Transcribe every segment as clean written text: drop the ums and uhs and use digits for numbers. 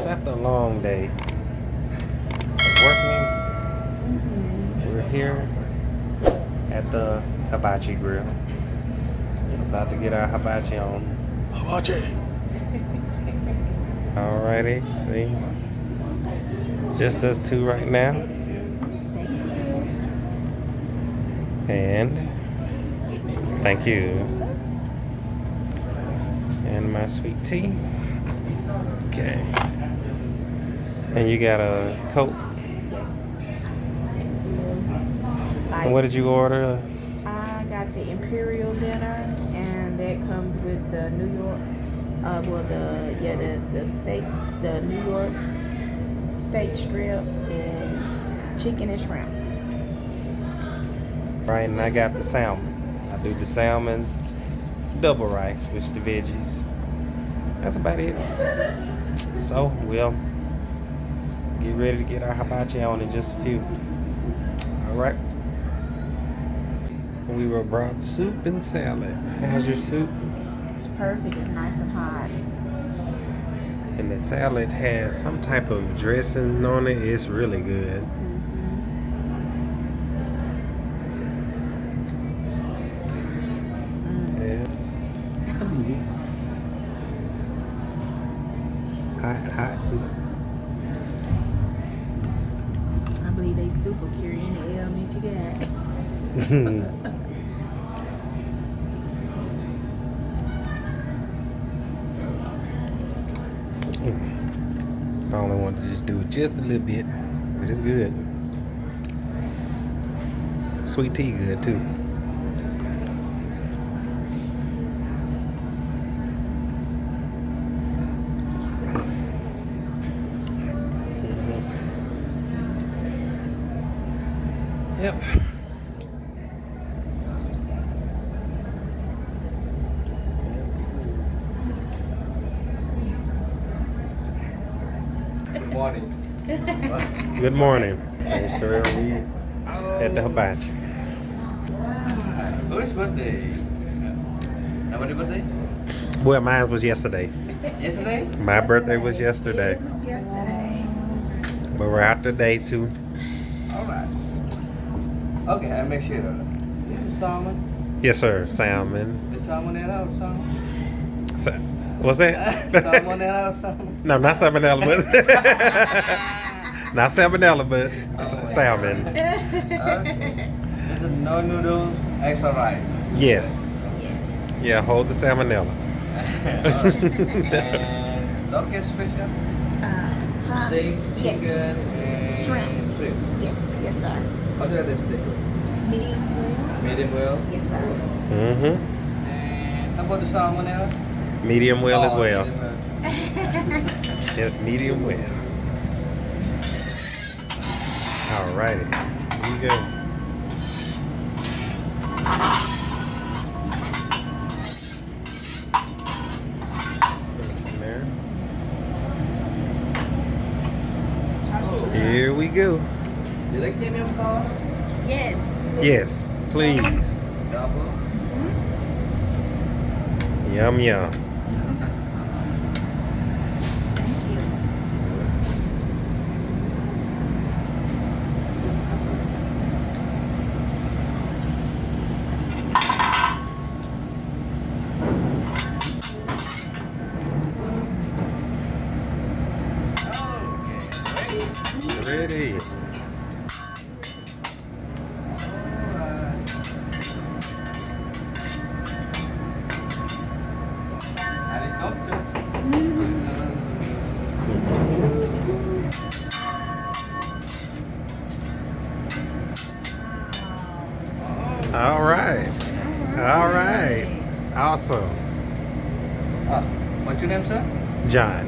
After a long day of working, we're here at the Hibachi Grill. About to get our hibachi on. Hibachi! Alrighty, see? Just us two right now. And thank you. And my sweet tea. Okay. And you got a Coke? Yes. And what did you order? I got the Imperial dinner, and that comes with the New York, the steak, the New York steak strip, and chicken and shrimp. Right, and I got the salmon. I do the salmon, double rice with the veggies. That's about it. So we'll get ready to get our hibachi on in just a few. All right. We were brought soup and salad. How's your soup? It's perfect. It's nice and hot. And the salad has some type of dressing on it. It's really good. Yeah. See. Hot soup. I believe they super carry any ailment you got. I only wanted to just do it just a little bit, but it's good. Sweet tea good too. Yep. Good morning. Good morning. And sure we at the hibachi. Whose birthday? Nobody's birthday? Well, mine was yesterday. Yesterday? My birthday was yesterday. This was yesterday. But we're out today too. Alright. Okay, I'll make sure. Salmon? Yes, sir. Salmon. The salmonella or salmon? What's that? Salmonella or salmon? No, not salmonella, but not salmonella, but salmon. Okay. This is no noodles, extra rice. Yes. Yes. Yeah, hold the salmonella. Alright. And Dorcas special? Steak, Yes. chicken, and Shrimp. shrimp. Yes, yes, sir. How do you like the steak? Medium well. Medium well. Yes, sir. Mm-hmm. And how about the salmonella? Medium well as Oh, well. medium well. Yes, medium well. Alrighty. Here you go. Here we go. You like premium sauce? Yes. Yes, please. Double. Yum yum. Thank you. Ready. All right. All right. Awesome. What's your name, sir? John.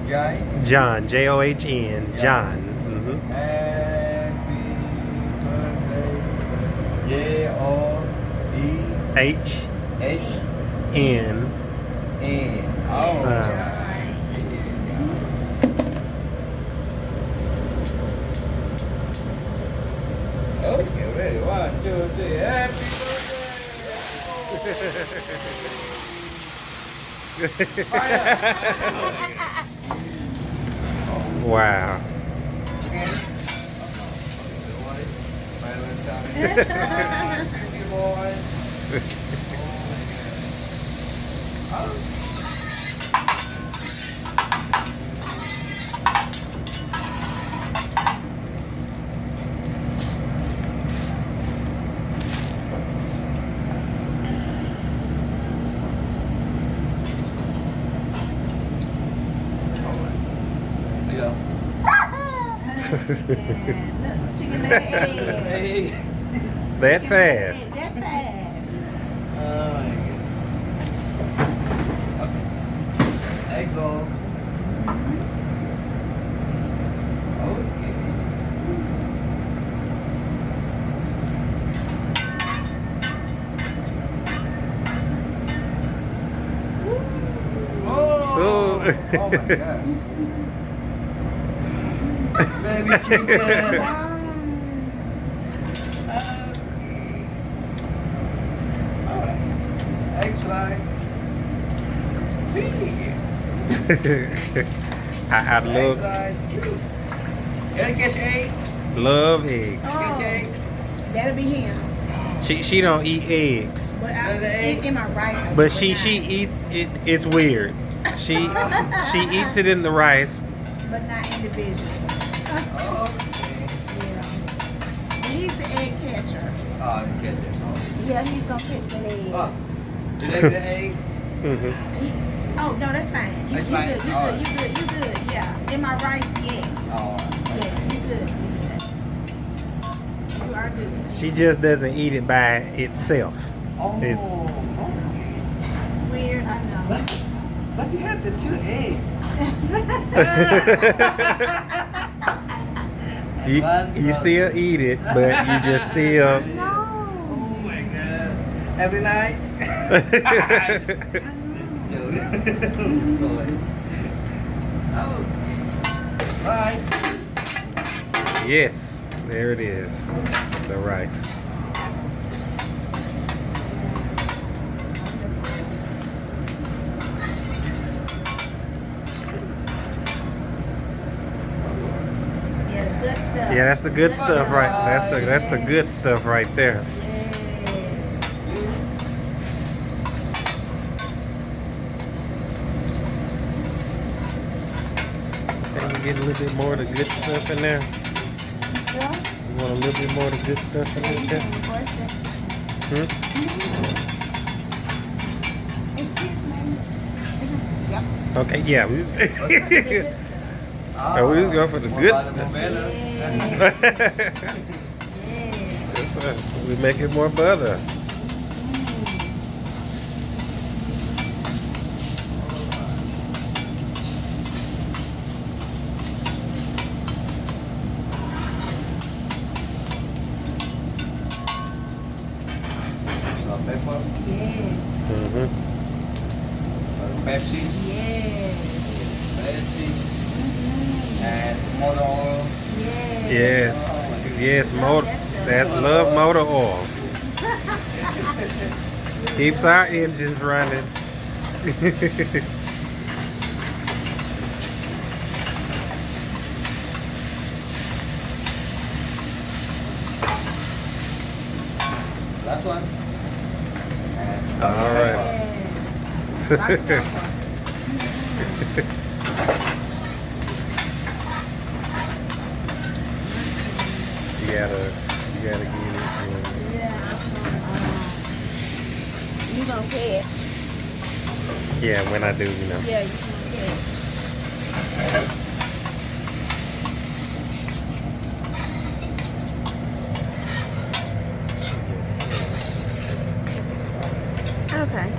Jai. John. John. John. Mm-hmm. Happy birthday. H J-O-E-H-N. N. Oh. Okay, ready. 1, 2, 3. Happy birthday! Wow. Chicken leg egg. That fast. That fast. Egg roll. Oh my god. Baby chicken. Alright. Egg fry. I love Gotta get egg. love eggs. Oh, Get egg. that'll be him. She don't eat eggs, But Another egg? in my rice. I but would she not. eats it. It's weird. She eats it in the rice. But not individually. Oh, Yeah. He's the egg catcher. you get it. Yeah, he's gonna catch the egg. Oh. You like the egg? Mhm. Oh no, that's fine. You That's good. fine? You good. Alright. You good. You good. Yeah. In my rice, yes. Oh, Yes, you good. You are good. She just doesn't eat it by itself. oh. It- Weird, I know. But you have the 2 eggs. You still eat it, but you just still. No. Oh my god. Every night? Sorry. Oh. Bye. Yes, there it is. The rice. Yeah, the good stuff. Yeah, that's the good stuff, right? That's the good stuff right there. Yeah. Can you get a little bit more of the good stuff in there? Yeah. You want a little bit more of the good stuff in there? Hmm? Excuse me. Yep. Okay, yeah. The good stuff. Oh, we was going for the good stuff. Yeah. Yes, sir. We make it more butter. Pepper, Yeah. Mm-hmm. Pepsi, Yeah. Pepsi, and motor oil. Yeah. Yes. Yes, motor. That's love motor oil. Keeps our engines running. Last one. All right. You gotta get it. Yeah, you gonna catch. Yeah, when I do, you know. Yeah, you gonna catch. Okay.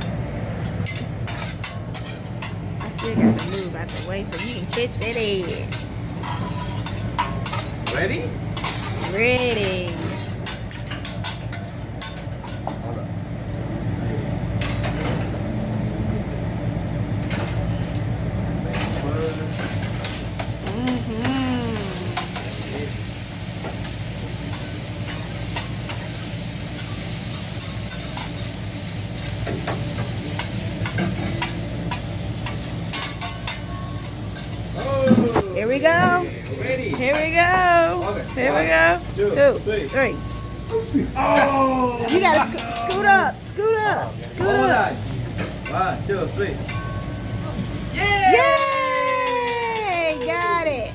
I still got to move out the way so you can catch that egg. Ready? Ready. Hold on. There we we go. Ready. Here we go. Okay. Here we go. 2, 3. Oh! You gotta scoot up. Scoot up. Scoot Hold up. on. 1, 2, 3. Yay! Got it.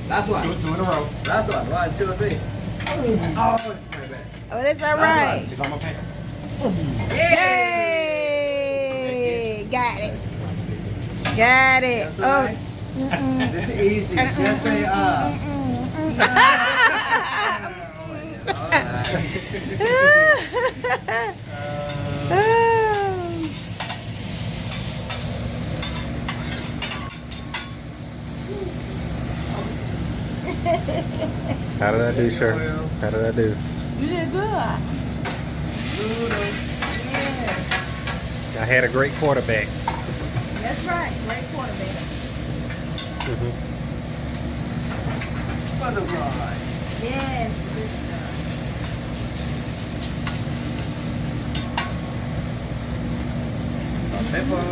Last one. 2 in a row. Last one. 1, 2, 3. Oh, it's my bad. Oh, that's all right. It's on my pan. Yay! Got it. Got it. That's Oh. all right. This is easy. Just say How did I do, sir? How did I do? You did good. I had a great quarterback. That's right. Great quarterback. butterfly. Yes. Pepper.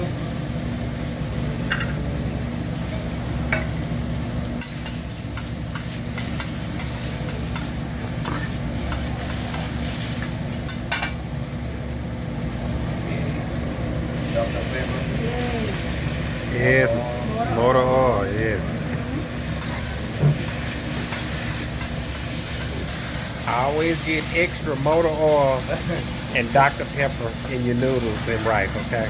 Dr. Pepper. Yes, motor oil, yes. I always get extra motor oil and Dr. Pepper in your noodles and rice, okay?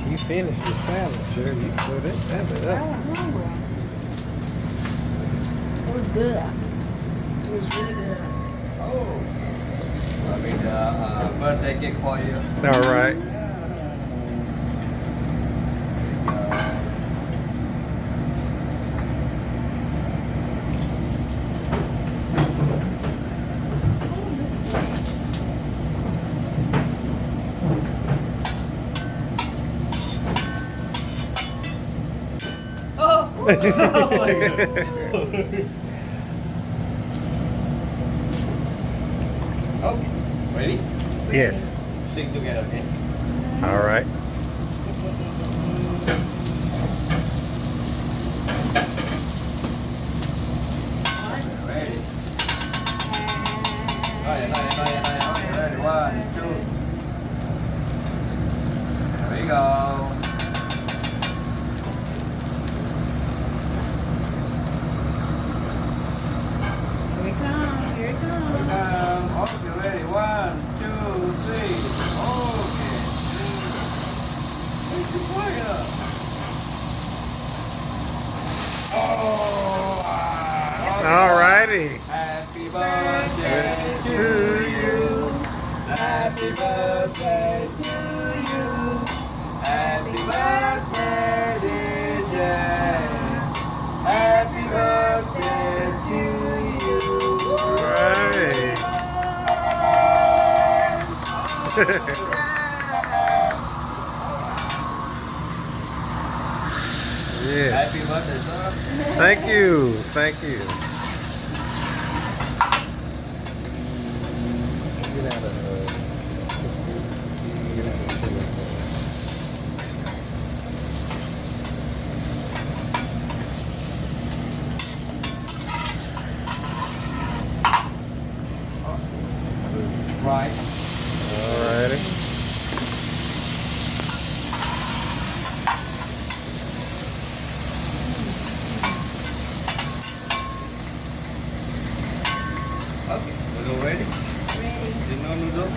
You finished your salad, sure. You put it up. It was good. It was really good. Oh. I made a birthday cake for you. All right. Oh! Oh my God. Okay. Ready? Yes. Stick together, okay? All right. Ready? Ready. Ready. 1, 2. There we go. Here it comes. Here it comes. Okay, ready. 1, 2, 3. Okay. Make the fire. Oh! All righty. Happy birthday to you. Happy birthday to you. Happy birthday, DJ. Happy birthday to you. Right. Yeah. Happy birthday, sir. Thank you. Thank you. Get out of get out of Right. Alrighty. Okay. Noodle ready? Ready. You know noodle?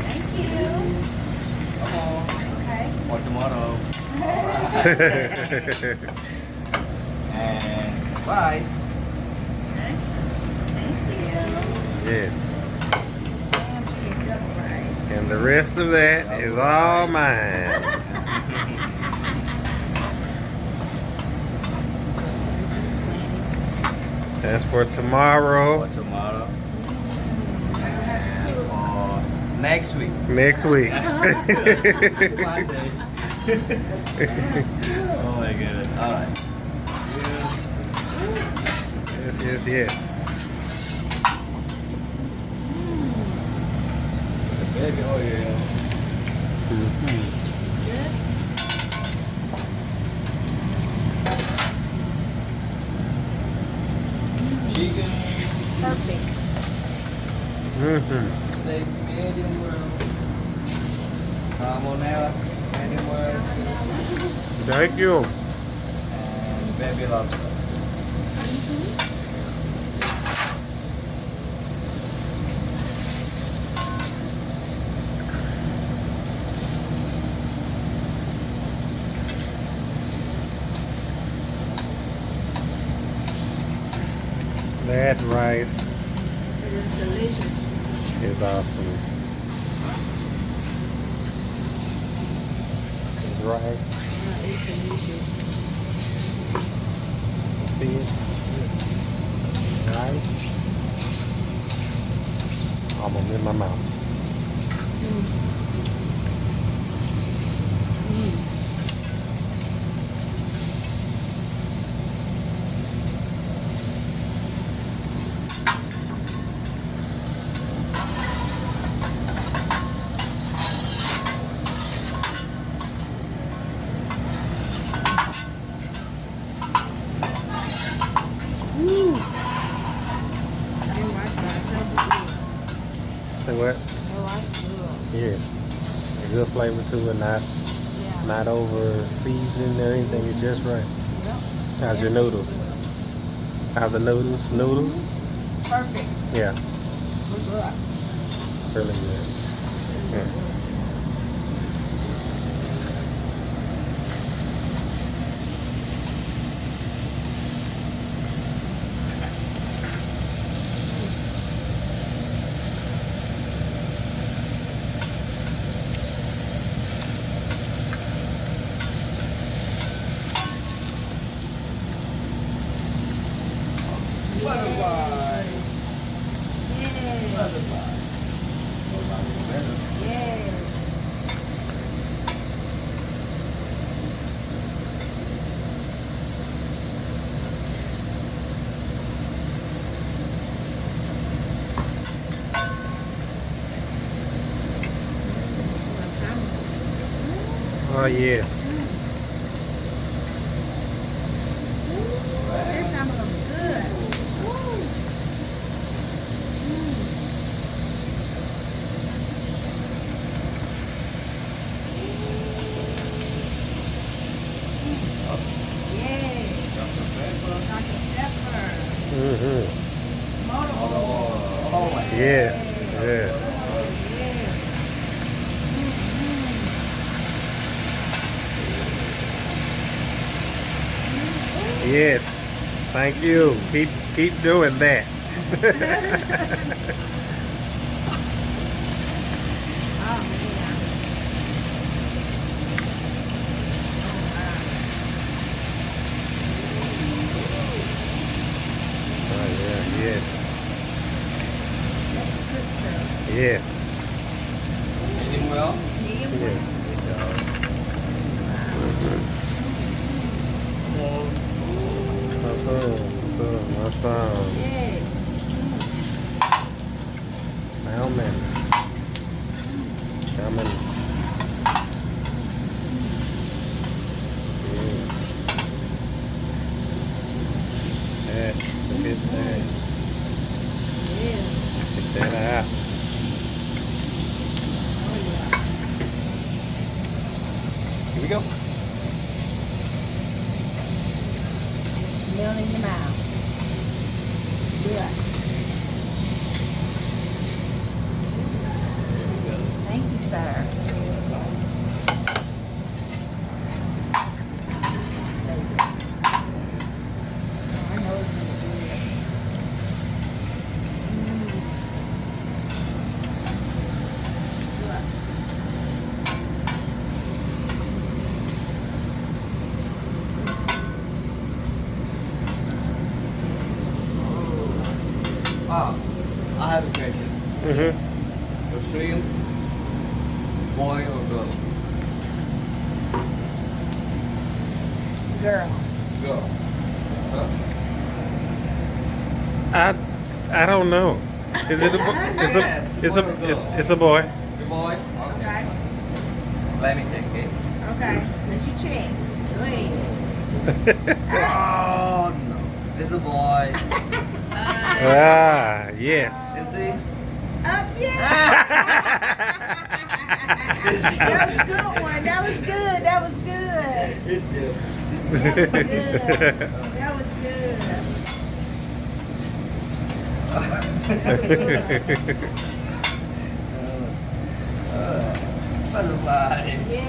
Thank you. Come on. Okay. For tomorrow. And bye. Thank you. Yes. Damn chicken double rice. And the rest of that is all mine. That's for tomorrow. For tomorrow. And for Next week. Next week. One day. Oh my goodness. All right. Yes. Baby oil. Chicken. Perfect. Steak medium well. Salmonella medium well. Thank you. And baby lobster. That rice It is delicious. is awesome. This rice, It's delicious. see it? Rice. Almost in my mouth. Say what? Yeah. A good flavor to it, not over seasoned or anything, it's just right. How's your noodles? How's the noodles? Noodles? Perfect. Yeah, We're good. really good. Yeah. Butterfly. Yes. Butterfly. Yes. Oh yes. This time of them good. Yes. Dr. Pepper. Mm-hmm. Motor. Oh my. Yes. Yeah. Yes. Yes. Thank you. Keep doing that. Oh man. Oh yeah. Yes. That's the good stuff. Yes. Eating well? Medium Yes. Awesome. Yes. Salmon. Yeah. Look at that. Yeah. Check that out. Oh yeah. Here we go. Melt in your mouth. Good. Thank you, sir. I know it's gonna be good. Good. Ah, I have a question. Mm-hmm. The shrimp Boy or girl? Girl. Girl. Huh? I don't know. Is it a boy? It's a boy. The boy? Okay. Let me take it. Okay. Let you check. Go ahead. Oh no. It's a boy. Ah, yes. You see? Oh, yeah. That was a good one. That was good. That was good. It's you. That was good. That was good. Butterfly. Yes.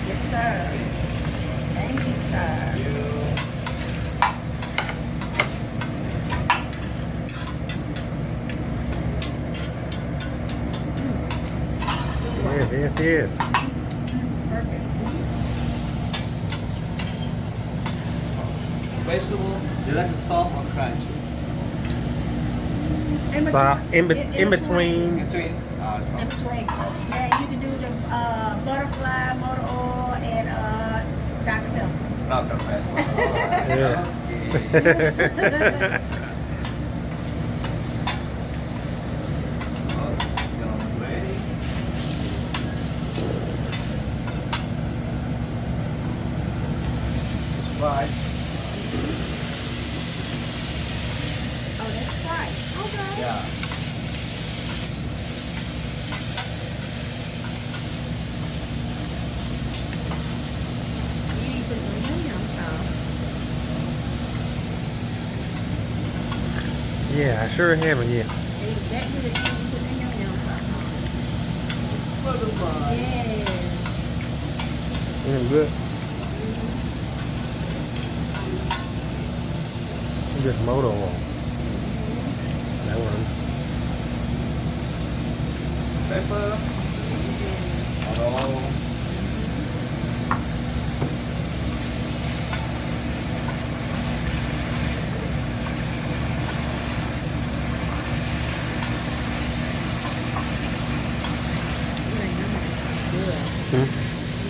Yes, sir. Thank you, sir. Yes. Perfect. Vegetable, you like it soft or crunchy? In between. In between? In between. Yeah, you can do the butterfly, motor oil, and Dr. Pepper. Dr. Pepper. Yeah. Bye. Oh, that's right. Okay. Yeah. You ain't put no yum sauce. Yeah, I sure haven't yet. It ain't that good if you ain't put no yum sauce on. Butterfly. Yes. Good. Just motor oil. That one. Pepper. Hello.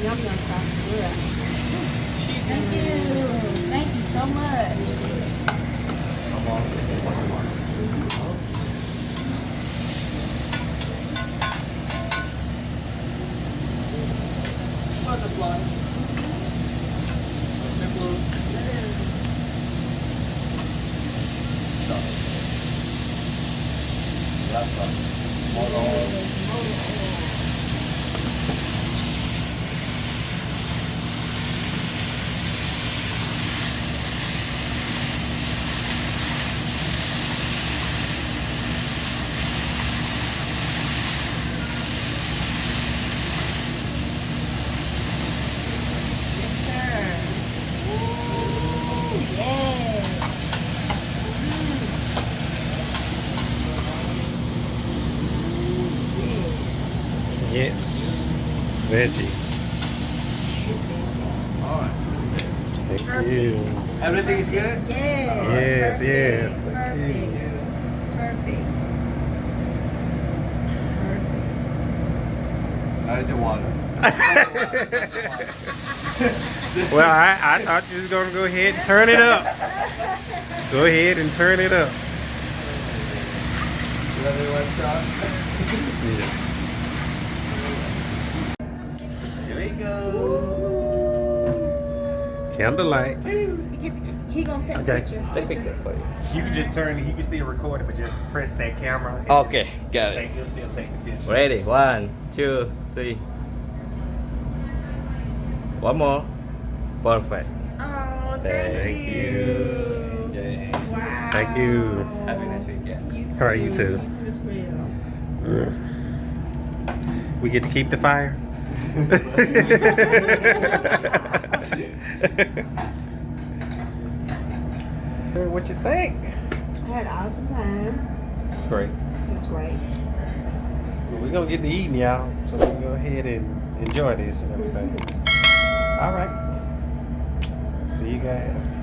Yum sauce is good. Thank you. Thank you so much. Come on. Butterfly. Pepper. Last one. More oil. Yes. Veggie. Alright. Thank you. Everything is good? Yes. Yes. Perfect. Thank you. Perfect. There's your water. Well, I thought you was gonna go ahead and turn it up. Go ahead and turn it up. You want one shot? Yes. Here we go. Candlelight. Get He gonna take Okay. a picture. Take picture for you. You can just turn it. You can still record it, but just press that camera. and Okay, got it. You'll still take the picture. Ready? 1, 2, 3. One more. Perfect. Oh, Thank thank you. Okay. Wow. Thank you. Have a nice weekend. You too. All right, you too. You too as well. We get to keep the fire. What you think? I had an awesome time. It's great. It was great. Well, we're gonna get to eating, y'all, so we can go ahead and enjoy this and everything. All right. See you guys.